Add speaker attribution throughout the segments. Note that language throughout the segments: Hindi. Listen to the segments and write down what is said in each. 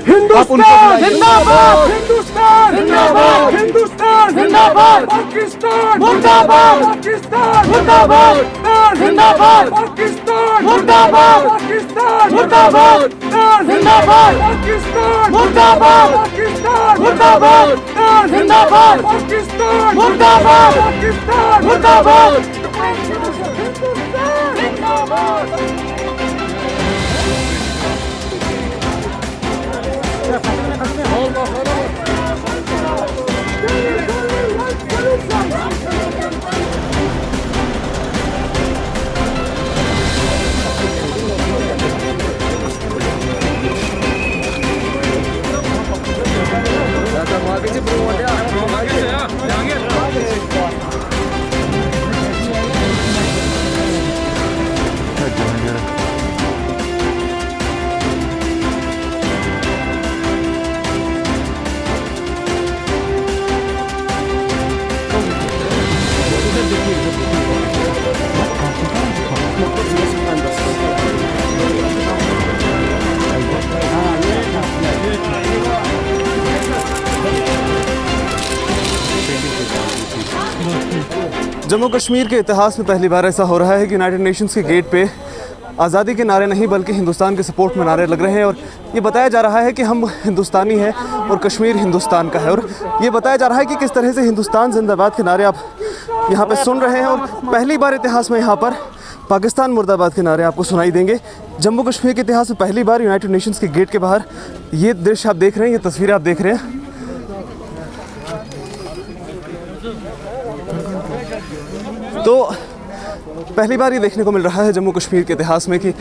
Speaker 1: हिंदुस्तान जिंदाबाद, हिंदुस्तान जिंदाबाद, हिंदुस्तान जिंदाबाद, पाकिस्तान मुर्दाबाद, पाकिस्तान मुर्दाबाद, जिंदाबाद, पाकिस्तान मुर्दाबाद, पाकिस्तान मुर्दाबाद, जिंदाबाद, पाकिस्तान मुर्दाबाद, पाकिस्तान मुर्दाबाद, जिंदाबाद, पाकिस्तान मुर्दाबाद, पाकिस्तान मुर्दाबाद, हिंदुस्तान जिंदाबाद।
Speaker 2: जम्मू कश्मीर के इतिहास में पहली बार ऐसा हो रहा है कि यूनाइटेड नेशंस के गेट पे आज़ादी के नारे नहीं बल्कि हिंदुस्तान के सपोर्ट में नारे लग रहे हैं और ये बताया जा रहा है कि हम हिंदुस्तानी हैं और कश्मीर हिंदुस्तान का है। और ये बताया जा रहा है कि किस तरह से हिंदुस्तान जिंदाबाद के नारे आप यहाँ पे सुन रहे हैं और पहली बार इतिहास में यहाँ पर पाकिस्तान मुर्दाबाद के नारे आपको सुनाई देंगे। जम्मू कश्मीर के इतिहास में पहली बार यूनाइटेड नेशंस के गेट के बाहर ये दृश्य आप देख रहे हैं, ये तस्वीरें आप देख रहे हैं। तो पहली बार ये देखने को मिल रहा है जम्मू कश्मीर के इतिहास में कि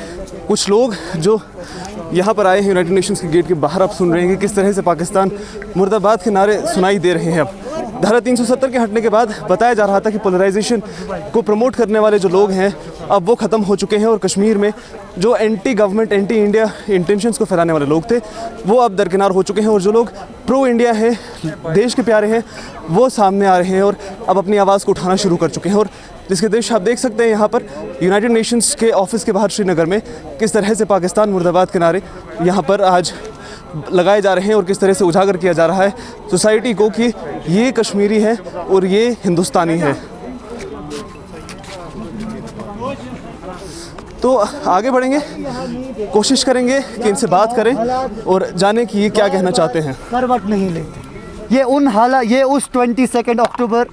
Speaker 2: कुछ लोग जो यहाँ पर आए हैं यूनाइटेड नेशंस के गेट के बाहर, आप सुन रहे हैं कि किस तरह से पाकिस्तान मुर्दाबाद के नारे सुनाई दे रहे हैं। अब धारा 370 के हटने के बाद बताया जा रहा था कि पोलराइजेशन को प्रमोट करने वाले जो लोग हैं अब वो ख़त्म हो चुके हैं और कश्मीर में जो anti government anti India intentions को फैलाने वाले लोग थे वो अब दरकिनार हो चुके हैं और जो लोग प्रो इंडिया है, देश के प्यारे हैं, वो सामने आ रहे हैं और अब अपनी आवाज़ को उठाना शुरू कर चुके हैं। और जिसके दृश्य आप देख सकते हैं यहाँ पर यूनाइटेड नेशंस के ऑफिस के बाहर श्रीनगर में किस तरह से पाकिस्तान मुर्दाबाद के नारे यहाँ पर आज लगाए जा रहे हैं और किस तरह से उजागर किया जा रहा है सोसाइटी को कि ये कश्मीरी है और ये हिंदुस्तानी है। तो आगे बढ़ेंगे, कोशिश करेंगे कि इनसे बात करें और जाने कि ये क्या कहना चाहते हैं।
Speaker 3: करवट नहीं लेते। ये उस 22 अक्टूबर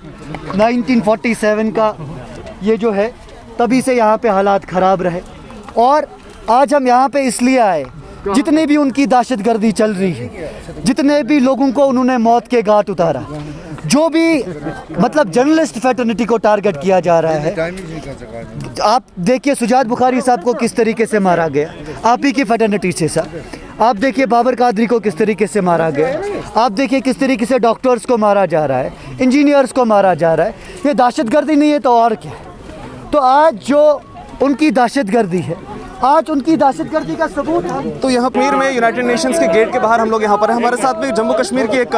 Speaker 3: 1947 का ये जो है तभी से यहाँ पे हालात ख़राब रहे और आज हम यहाँ पे इसलिए आए, जितने भी उनकी दहशतगर्दी चल रही है, जितने भी लोगों को उन्होंने मौत के घाट उतारा, जो भी मतलब जर्नलिस्ट फैटर्निटी को टारगेट किया जा रहा है। आप देखिए सुजात बुखारी साहब को किस तरीके से मारा गया, आप ही की फैटर्निटी से साहब। आप देखिए बाबर कादरी को किस तरीके से मारा गया, आप देखिए किस तरीके से डॉक्टर्स को मारा जा रहा है, इंजीनियर्स को मारा जा रहा है। ये दहशतगर्दी नहीं है तो और क्या है? तो आज जो उनकी दहशतगर्दी है, आज उनकी दहशतगर्दी का सबूत है।
Speaker 2: तो यहाँ कश्मीर में यूनाइटेड नेशंस के गेट के बाहर हम लोग यहाँ पर हैं। हमारे साथ में जम्मू कश्मीर की एक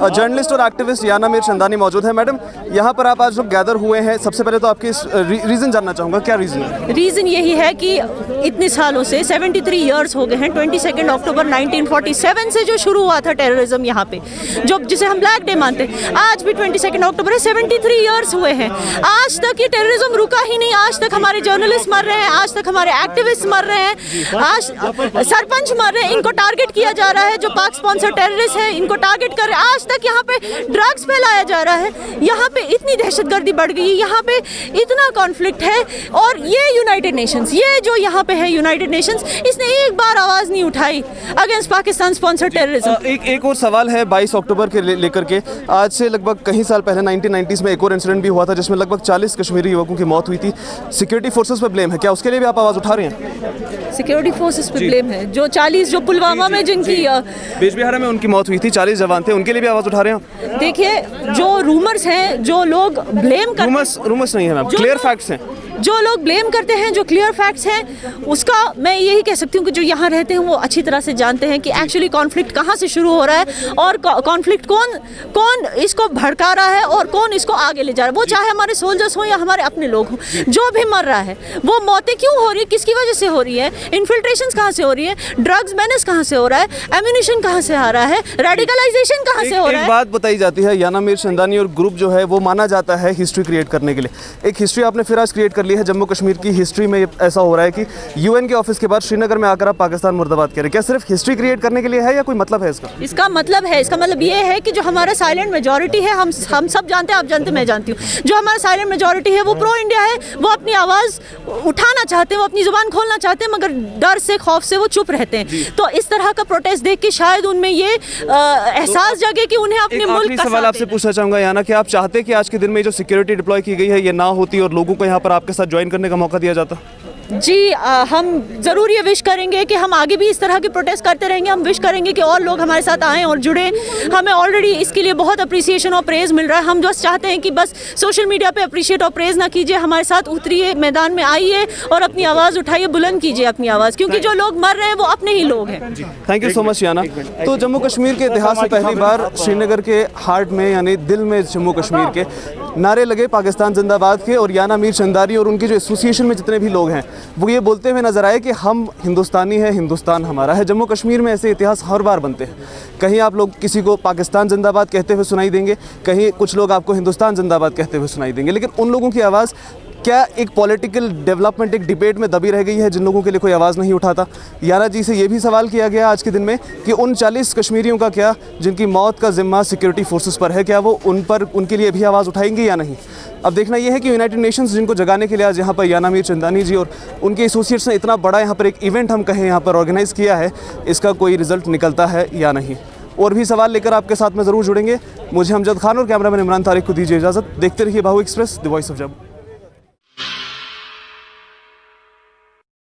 Speaker 2: जर्नलिस्ट और एक्टिविस्ट याना मीर चंदानी मौजूद है। मैडम, यहाँ पर आप आज लोग गैदर हुए हैं, सबसे पहले तो आपके रीज़न जानना चाहूँगा, क्या रीज़न है?
Speaker 4: रीज़न यही है कि इतने सालों से 73 ईयर्स हो गए हैं। 22 अक्टूबर 1947 से जो शुरू हुआ था टेररिज्म यहाँ पे, जो जिसे हम ब्लैक डे मानते हैं, आज भी 22 अक्टूबर है, 73 ईयर्स हुए हैं। आज तक ये टेररिज्म रुका ही नहीं। आज तक हमारे जर्नलिस्ट मर रहे हैं, आज तक हमारे एक्टिविस्ट मर रहे हैं, आज सरपंच मर रहे हैं, इनको टारगेट किया जा रहा है। जो पाक स्पॉन्सर टेररिस्ट है इनको टारगेट कर रहे हैं। आज तक यहाँ पे ड्रग्स फैलाया जा रहा है, यहाँ पे इतनी दहशतगर्दी बढ़ गई, यहाँ पे इतना कॉन्फ्लिक्ट है। और ये यूनाइटेड नेशंस, ये जो यहाँ पे है यूनाइटेड नेशंस, इसने एक बार आवाज़ नहीं उठाई अगेंस्ट पाकिस्तान स्पॉन्सर टेररिज्म।
Speaker 2: एक और सवाल है 22 अक्टूबर के लेकर के। आज से लगभग कई साल पहले 1990s में एक और इंसिडेंट भी हुआ था जिसमें लगभग 40 कश्मीरी युवकों की मौत हुई थी। सिक्योरिटी फोर्सेस पर ब्लेम है, क्या उसके लिए भी आप आवाज़ उठा रहे हैं?
Speaker 4: सिक्योरिटी फोर्सेस पे ब्लेम है। जो 40 जो पुलवामा में जिनकी
Speaker 2: बेजबिहारा में उनकी मौत हुई थी, 40 जवान थे, उनके लिए भी आवाज़ उठा रहे हैं?
Speaker 4: देखिए, जो रूमर्स हैं, जो लोग ब्लेम कर,
Speaker 2: रूमर्स नहीं है मैम, क्लियर फैक्ट्स हैं।
Speaker 4: जो लोग ब्लेम करते हैं, जो क्लियर फैक्ट्स हैं, उसका मैं यही कह सकती हूँ कि जो यहाँ रहते हैं वो अच्छी तरह से जानते हैं कि एक्चुअली कॉन्फ्लिक्ट कहाँ से शुरू हो रहा है और कॉन्फ्लिक्ट कौन इसको भड़का रहा है और कौन इसको आगे ले जा रहा है। वो चाहे हमारे सोल्जर्स हों या हमारे अपने लोग हों, जो भी मर रहा है, वो मौतें क्यों हो रही है, किसकी वजह से हो रही है, इन्फिल्ट्रेशंस कहाँ से हो रही है, ड्रग्स मैनेज कहाँ से हो रहा है, एम्यूनिशन कहाँ से आ रहा है, रेडिकलाइजेशन कहाँ से हो रहा है।
Speaker 2: एक बात बताई जाती है, याना मीर चंदानी और ग्रुप जो है वो माना जाता है हिस्ट्री क्रिएट करने के लिए। एक हिस्ट्री आपने फिर आज क्रिएट कर ली है जम्मू कश्मीर की हिस्ट्री में। ऐसा हो रहा है कि यूएन के ऑफिस के बाद श्रीनगर में आकर आप पाकिस्तान मुर्दाबाद कह रहे हैं। क्या सिर्फ हिस्ट्री क्रिएट करने के लिए है या कोई मतलब है इसका?
Speaker 4: इसका मतलब ये है कि जो हमारा साइलेंट मेजॉरिटी है, हम सब जानते हैं, आप जानते हैं, मैं जानती हूँ, जो हमारा साइलेंट मेजॉरिटी है वो प्रो इंडिया है, वो अपनी आवाज़ उठाना चाहते हैं, वो अपनी जुबान खोलना चाहते हैं, मगर डर से, खौफ से वो चुप रहते हैं। तो इस तरह का प्रोटेस्ट देख के शायद उनमें ये एहसास जगे कि उन्हें अपने मुल्क का
Speaker 2: सवाल आपसे पूछना चाहूंगा याना कि आप चाहते कि आज के दिन में जो सिक्योरिटी डिप्लॉय की गई है ये ना होती और लोगों को यहाँ पर आपके साथ ज्वाइन करने का मौका दिया जाता?
Speaker 4: जी, हम ज़रूर ये विश करेंगे कि हम आगे भी इस तरह के प्रोटेस्ट करते रहेंगे। हम विश करेंगे कि और लोग हमारे साथ आएँ और जुड़ें। हमें ऑलरेडी इसके लिए बहुत अप्रिसिएशन और प्रेज़ मिल रहा है। हम बस चाहते हैं कि बस सोशल मीडिया पे अप्रिशिएट और प्रेज़ ना कीजिए, हमारे साथ उतरिए, मैदान में आइए और अपनी आवाज़ उठाइए, बुलंद कीजिए अपनी आवाज़, क्योंकि जो लोग मर रहे हैं वो अपने ही लोग हैं।
Speaker 2: थैंक यू सो मच याना। तो जम्मू कश्मीर के इतिहास में पहली बार श्रीनगर के हार्ट में यानी दिल में जम्मू कश्मीर के नारे लगे पाकिस्तान जिंदाबाद के, और याना मीर चंदानी और उनके जो एसोसिएशन में जितने भी लोग हैं वो ये बोलते हुए नजर आए कि हम हिंदुस्तानी हैं, हिंदुस्तान हमारा है। जम्मू कश्मीर में ऐसे इतिहास हर बार बनते हैं। कहीं आप लोग किसी को पाकिस्तान जिंदाबाद कहते हुए सुनाई देंगे, कहीं कुछ लोग आपको हिंदुस्तान जिंदाबाद कहते हुए सुनाई देंगे, लेकिन उन लोगों की आवाज़ क्या एक पॉलिटिकल डेवलपमेंट, एक डिबेट में दबी रह गई है जिन लोगों के लिए कोई आवाज़ नहीं उठाता? याना जी से ये भी सवाल किया गया आज के दिन में कि उन 40 कश्मीरियों का क्या जिनकी मौत का जिम्मा सिक्योरिटी फोर्सेस पर है, क्या वो उनके लिए भी आवाज़ उठाएंगे या नहीं? अब देखना यह है कि यूनाइटेड नेशंस जिनको जगाने के लिए आज यहाँ पर याना मीर चंदानी जी और उनके एसोसिएट्स ने इतना बड़ा यहाँ पर एक इवेंट हम कहें यहाँ पर ऑर्गेनाइज़ किया है, इसका कोई रिजल्ट निकलता है या नहीं। और भी सवाल लेकर आपके साथ में ज़रूर जुड़ेंगे। मुझे अमजद खान और कैमरामैन इमरान तारिक को दीजिए इजाज़त। देखते रहिए बाहु express, the voice of Jammu.